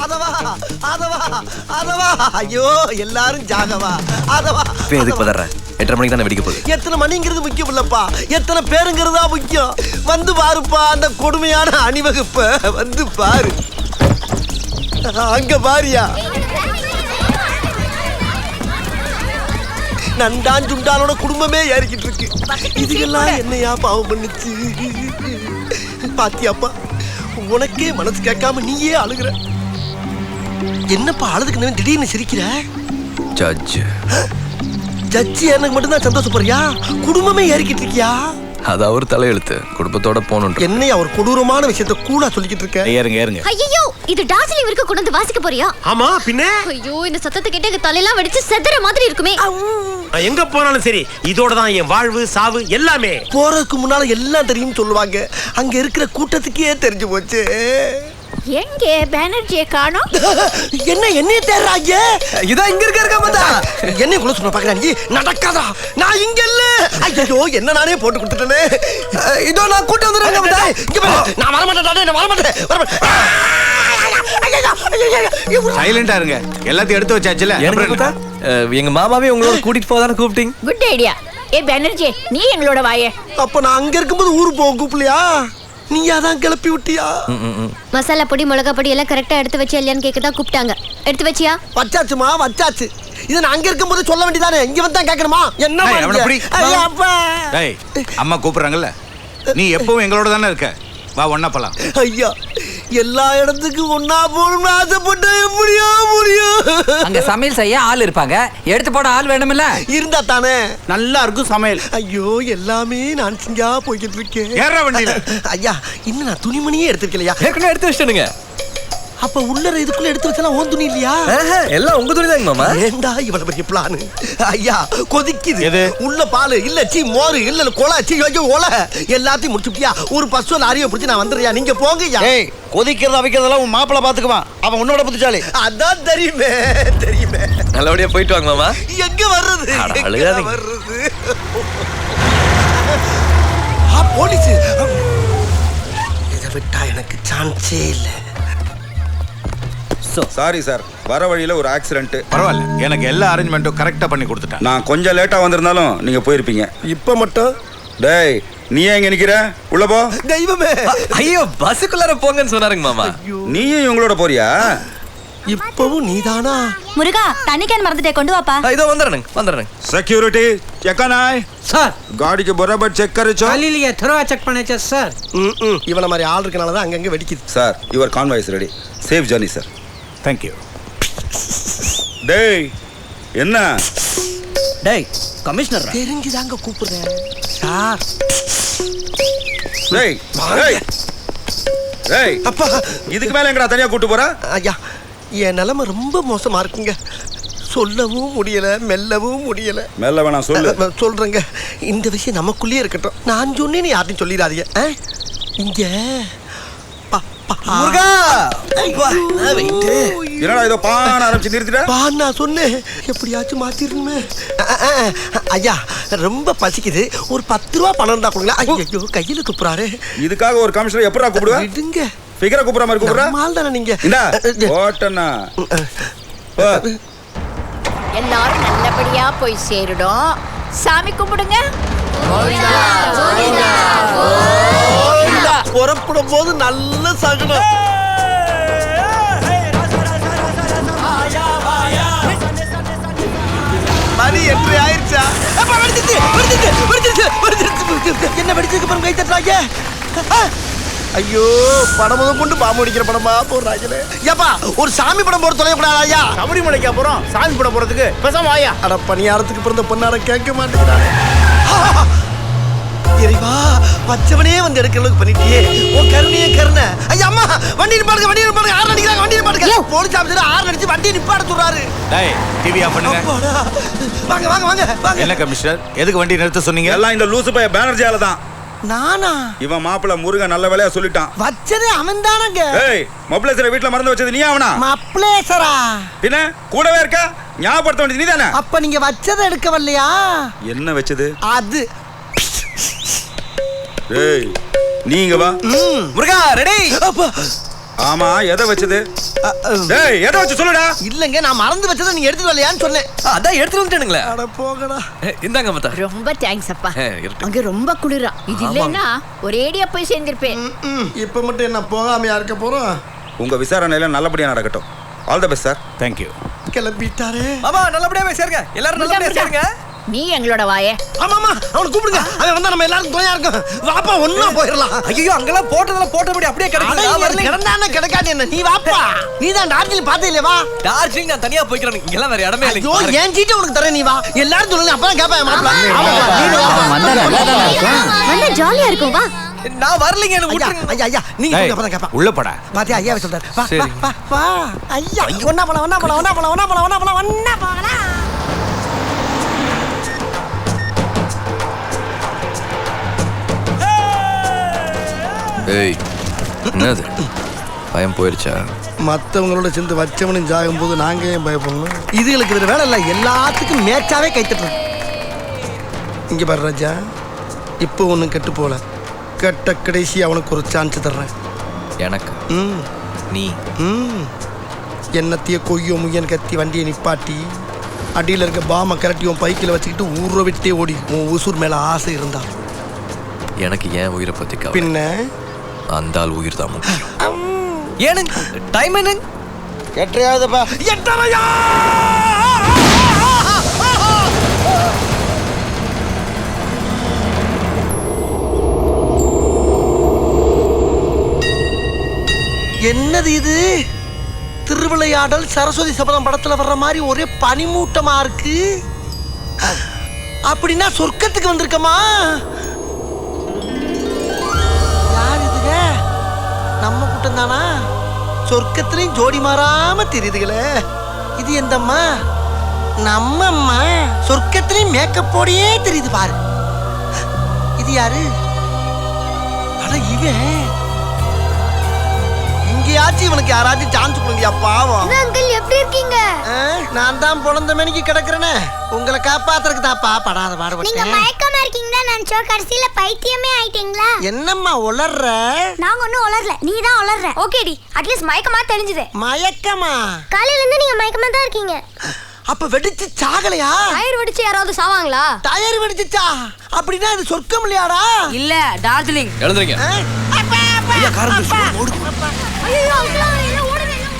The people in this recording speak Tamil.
ஆதவா ஆதவா ஆதவா ஐயோ எல்லாரும் ஜாகவா ஆதவா எதுக்கு பதற 8:30 மணிக்கு தானே வெடிக்க போகுது. எத்தனை மணிங்கிறது முக்கியம் இல்லப்பா, எத்தனை பேருங்கிறதா முக்கியம். வந்து பாருப்பா அந்த கொடுமையான அணிவகுப்ப வந்து பாரு. அங்க பாரியா நண்டான் சுண்டானோட குடும்பமே ஏறிக்கிட்டு இருக்கு. இதுக்கெல்லாம் என்னையா பாவம் பண்ணுச்சு பாத்தியாப்பா? உனக்கே மனசு கேட்காம நீயே அழுகுற. என்னப்பா அழுதுக்கு திடீர்னு சிரிக்கிற? ஜட்ஜ் ஜட்ஜி எனக்கு மட்டும்தான் சந்தோஷப்படுறியா? குடும்பமே ஏறிக்கிட்டு இருக்கியா? அது அவர் தலையெழுத்து, குடும்பத்தோட போகணும். என்னையா ஒரு கொடூரமான விஷயத்த கூட சொல்லிக்கிட்டு இருக்க? ஏறுங்க. ஐயோ, இது டார்ஜிலிங் வரைக்கும் கொண்டு வந்து வாசிக்க போறியா? ஆமா பின்ன. ஐயோ, இந்த சத்தத்தை கேட்டு எங்க தலையெல்லாம் வெடிச்சு செதற மாதிரி இருக்குமே. எங்க போனாலும் சரி இதோட தான் என் வாழ்வு சாவு எல்லாமே. போறதுக்கு முன்னால எல்லாம் தெரியும் சொல்லுவாங்க. அங்க இருக்கிற கூட்டத்துக்கே தெரிஞ்சு போச்சு. எங்கே பேனர்ஜியை காணோம்? என்னைய தேடுறாங்க? இதான் இங்க இருக்க மதா. என்னை குள்ள சொல்ல பாக்குறாங்க. நடக்காதா? நான் இங்க இல்ல. ஐயோ என்ன நானே போட்டு கொடுத்துட்டேனே. இதோ நான் கூட்டி வந்துறேன் மதா. இங்க பாரு. நான் வர மாட்டேன். நான் வர மாட்டேன். சைலண்டா இருங்க. எல்லாத்தையும் எடுத்து வச்சாச்சுல. எங்க மாமாவே உங்களோட கூட்டிட்டு போதானே கூப்பிட்டீங்க. Good idea. ஏ பேனர்ஜி, நீ எங்களோட வாயே. அப்ப நான் அங்க இருக்கும்போது ஊரு போக கூப்பிடலையா? நீ அதான் கிளப்பி விட்டியா? மசாலா பொடி மிளகா பொடி எல்லாம் கரெக்டா எடுத்து வச்சு இல்லையான்னு கேட்க தான் கூப்பிட்டாங்க. எடுத்து வச்சியா? வச்சாச்சுமா வச்சாச்சு. இது நான் அங்க இருக்கும்போது சொல்ல வேண்டியதானே, இங்க வந்து தான் கேட்கணுமா? என்ன அம்மா கூப்பிடுறாங்கல்ல, நீ எப்பவும் எங்களோட தானே இருக்க. வா ஒன்னா போலாம். ஐயா எல்லா இடத்துக்கும் ஒன்னா போகணும்னு ஆசைப்பட்டா எப்படியா முடியும்? அங்க சமையல் செய்ய ஆள் இருப்பாங்க, எடுத்து போட ஆள் வேணும்ல. இருந்தா தானே நல்லா இருக்கும் சமையல். ஐயோ எல்லாமே நான் சிங்கா போய்கிட்டு இருக்கேன். ஏற வண்டியில. ஐயா இன்னும் நான் துணிமணியே எடுத்துக்கலையா? ஏற்கனவே எடுத்து வச்சிட்டேனுங்க. அப்ப உள்ள இதுக்குள்ள எடுத்து வச்சலாம் ஓன் துணி இல்லையா? எல்லாம் உங்க துணி தாங்க மாமா. ஏண்டா இவ்வளவு பெரிய பிளான்? ஐயா கொதிக்குது. எது? உள்ள பால் இல்ல, சீ மோர் இல்ல, கொலை சீ ஐயோ ஒலை எல்லாத்தையும் முடிச்சுட்டியா? ஒரு பசு லாரியை பிடிச்சி நான் வந்துடுறியா? நீங்க போங்க. ஏய் கொதிக்கிறத வைக்கிறதெல்லாம் உன் மாப்பிள்ள பாத்துக்குவான். அவன் உன்னோட புத்திசாலி. அதான் தெரியுமே தெரியுமே. நல்லபடியா போயிட்டு வாங்க மாமா. எங்க வர்றது? அழுகாதீங்க. வர்றது போலீஸ். இதை விட்டா எனக்கு சான்ஸே இல்லை. சாரி சார், வர வழியில ஒரு ஆக்சிடென்ட். பரவாயில்ல, எனக்கு எல்லா அரேஞ்ச்மெண்ட்டும் கரெக்டா பண்ணி கொடுத்துட்டேன். நான் கொஞ்சம் லேட்டா வந்திருந்தாலும் நீங்க போயிருப்பீங்க. இப்ப மட்டும் டேய் நீ ஏன் இங்க நிக்கிற? உள்ள போ. தெய்வமே. ஐயோ பஸ்ஸுக்குள்ளார போங்கன்னு சொன்னாருங்க மாமா. நீயும் இவங்களோட போறியா? இப்பவும் நீதானா? முருகா, தண்ணி கேன் மறந்துட்டே, கொண்டு வாப்பா. இதோ வந்துடுறேங்க. सिक्योरिटी चेक नाय सर. गाड़ी के बराबर चेक करे छो. खाली लिए थोड़ा चेक பண்ணே சார். இவன மாதிரி ஆள் இருக்கனால தான் அங்கங்க வெடிக்குது. Sir your convoy is ready. Safe journey sir. Thank you. டேய் என்ன? டேய் கமிஷனர் தெரிஞ்சுதாங்க கூப்பிடுறேன் சார். டேய் டேய் டேய் அப்பா இதுக்கு மேல எங்கடா தனியா கூட்டி போற? ஐயா என் நிலைமை ரொம்ப மோசமா இருக்குங்க. சொல்லவும் முடியல, மெல்லவும் முடியல. மெல்ல வேணாம் சொல்லு. சொல்றேங்க, இந்த விஷயம் நமக்குள்ளேயே இருக்கட்டும். நான் சொன்னேன்னு யார்ட்டையும் சொல்லிடாதீங்க. இங்க முருகா வெயிட்டு. என்னடா இதோ பான ஆரம்பிச்சு நிறுத்திட்ட? பான் நான் சொன்னேன், எப்படியாச்சும் மாத்திரணுமே. ஐயா ரொம்ப பசிக்குது, ஒரு 10 ரூபா பணம் இருந்தா கொடுங்களா? ஐயோ கையில துப்புறாரு. இதுக்காக ஒரு கமிஷனர் எப்படா கூப்பிடுவ? விடுங்க. ஃபிகரா கூப்பிடுற மாதிரி கூப்பிடுற? மால் தானே நீங்க. இந்தா ஓட்டனா. எல்லாரும் நல்லபடியா போய் சேருடும். சாமி கும்பிடுங்க. புறப்படும் போது நல்ல சகுனம். மணி 8 ஆயிடுச்சா? என்ன வெடிச்சதுக்கு அப்புறம் கை தட்டுறாங்க? ஐயோ படம் முதல் கொண்டு பாம்பு அடிக்கிற படமா போடுறாங்களே. ஏப்பா ஒரு சாமி படம் போட தொலைக்கூடாது ஐயா. சபரிமலைக்கா போறோம்? சாமி படம் போறதுக்கு பேசாம ஆயா. அட பணியாரத்துக்கு பிறந்த பொண்ணார கேட்க மாட்டேங்கிறானே. இறைவா பச்சவனே வந்து எடுக்கிறதுக்கு பண்ணிட்டியே, உன் கருணையே கருணை. ஐயா அம்மா வண்டி நிப்பாடுங்க. ஆறு அடிக்கிறாங்க, வண்டி நிப்பாடுங்க. போலீஸ் ஆபீசர் ஆறு அடிச்சு வண்டி நிப்பாட சொல்றாரு. டேய் டிவி ஆஃப் பண்ணுங்க. வாங்க. என்ன கமிஷனர், எதுக்கு வண்டி நிறுத்த சொன்னீங்க? எல்லாம் இந்த லூசு பைய பேனர்ஜியால தான். நானா? இவன் மாப்பிள்ள முருகன் நல்ல வேலையா சொல்லிட்டான். வச்சதே அவன் தானங்க. ஏய் மப்ளேசரை வீட்ல மறந்து வச்சது நீ அவனா? மப்ளேசரா? பின்ன கூடவே இருக்க, ஞாபகப்படுத்த வேண்டியது நீ தானே. அப்ப நீங்க வச்சதை எடுக்கவில்லையா? என்ன வச்சது? அது ஏய் நீங்க வா. முருகா ரெடி. அப்பா ஆமா எதை வச்சது? டேய் எதை வச்சு சொல்லுடா. இல்லங்க நான் மறந்து வச்சதை நீ எடுத்துட்டு வரலையான்னு சொன்னேன். அதான் எடுத்துட்டு வந்துட்டேனுங்களே. அட போங்கடா. இந்தாங்க மத்தா. ரொம்ப தேங்க்ஸ் அப்பா. இருக்கட்டும். அங்க ரொம்ப குளிரா. இது இல்லைன்னா ஒரேடியா போய் சேர்ந்திருப்பேன். இப்ப மட்டும் என்ன போகாமையா இருக்க போறோம்? உங்க விசாரணையில நல்லபடியா நடக்கட்டும். All the best sir. Thank you. கிளம்பிட்டாரே. மாமா நல்லபடியா போய் சேருங்க. எல்லாரும் நல்லபடியா சேருங்க. நீ எங்களோட வாயே. ஆமாமா அவனை கூப்பிடுங்க. அவன் வந்தா நம்ம எல்லாரும் துணையா இருக்கும். வாப்பா ஒண்ணா போயிடலாம். ஐயோ அங்கெல்லாம் போட்டதெல்லாம் போட்டபடி அப்படியே கிடக்குது. கிடந்தானே கிடக்காது என்ன? நீ வாப்பா. நீ தான் டார்ஜிலிங் பார்த்தே இல்லையா? வா. டார்ஜிலிங் நான் தனியா போய்க்கிறேன். இங்கெல்லாம் வேற இடமே இல்லை. ஐயோ என் சீட்டை உனக்கு தரேன். நீ வா. எல்லாரும் சொல்லுங்க அப்பதான் கேட்பேன் மாப்பிள. வந்தா நல்லா தானே இருக்கும். வந்தா ஜாலியா இருக்கும் வா. நான் வரலைங்க என்ன விட்டுருங்க. ஐயா ஐயா நீங்க டேய், சொல்லுங்க அப்பதான் கேட்பேன். உள்ள போடா. பாத்தியா ஐயா சொல்றாரு. வா சரி. வா வா வா. ஐயா ஒண்ணா போலாம் ஒண்ணா போலாம் ஒண்ணா போலாம் ஒண்ணா போலாம் ஒண்ணா போலாம் ஒண்ணா போலாம். ஏய் என்னது பயம் போயிருச்சா? மற்றவங்களோட சேர்ந்து வச்சவனும் ஜாகும் போது நாங்க ஏன் பயப்படணும்? இதுகளுக்கு வேற வேலை இல்லை. எல்லாத்துக்கும் மேட்சாவே கைத்தட்டுறோம். இங்க பாரு ராஜா, இப்போ ஒன்றும் கெட்டு போல. கெட்ட கடைசி அவனுக்கு ஒரு சான்ஸ் தர்றேன். எனக்கு ம் நீ ம் என்னத்தைய கொய்யோ முய்யன் கத்தி வண்டியை நிப்பாட்டி அடியில் இருக்க பாமை கரட்டி உன் பைக்கில் வச்சுக்கிட்டு ஊரை விட்டே ஓடி உன் உசூர் மேலே ஆசை இருந்தா எனக்கு ஏன் உயிரை பத்தி கவலை. பின்ன அந்த ஆள் உயிர் தான் முக்கியம். ஏனுங்க டைம் என்னங்க? எட்டையாவதுப்பா. எட்டரையா என்னது இது? திருவிளையாடல் சரஸ்வதி சபதம் படத்துல வர்ற மாதிரி ஒரே பனிமூட்டமா இருக்கு. அப்படின்னா சொர்க்கத்துக்கு வந்திருக்கமா? யார் இதுங்க? நம்ம கூட்டம் தானா? சொர்க்கத்திலையும் ஜோடி மாறாம தெரியுதுங்களே. இது எந்த அம்மா? நம்ம அம்மா. சொர்க்கத்திலையும் மேக்கப் போடியே தெரியுது பாரு. இது யாரு? அட இவன். இங்கேயாச்சும் இவனுக்கு யாராச்சும் சான்ஸ் கொடுங்கயா பாவம். அங்கிள் எப்படி இருக்கீங்க? நான் தான் பொழந்த மணிக்கு கிடக்குறேனே. உங்களை காப்பாத்துறதுக்கு தாப்பா படாத நீங்க பாடுபட்டேன். மயக்கமா இருக்கீங்களா நினைச்சோம். கடைசியில பைத்தியமே ஆயிட்டீங்களா? என்னம்மா உளர்ற? நாங்க ஒண்ணும் உளரல. நீ தான் உளர்ற. ஓகேடி அட்லீஸ்ட் மயக்கமா தெரிஞ்சது. மயக்கமா? காலையில இருந்து நீங்க மயக்கமா தான் இருக்கீங்க. அப்ப வெடிச்சு சாகலையா? டயர் வெடிச்சு யாராவது சாவாங்களா? டயர் வெடிச்சுச்சா? அப்படின்னா இது சொர்க்கம் இல்லையாடா? இல்ல டார்ஜிலிங். எழுதுறீங்க. அப்பா, அப்பா, ஐயா காரம் அப்பா. ஓடு. ஐயோ அங்கிள்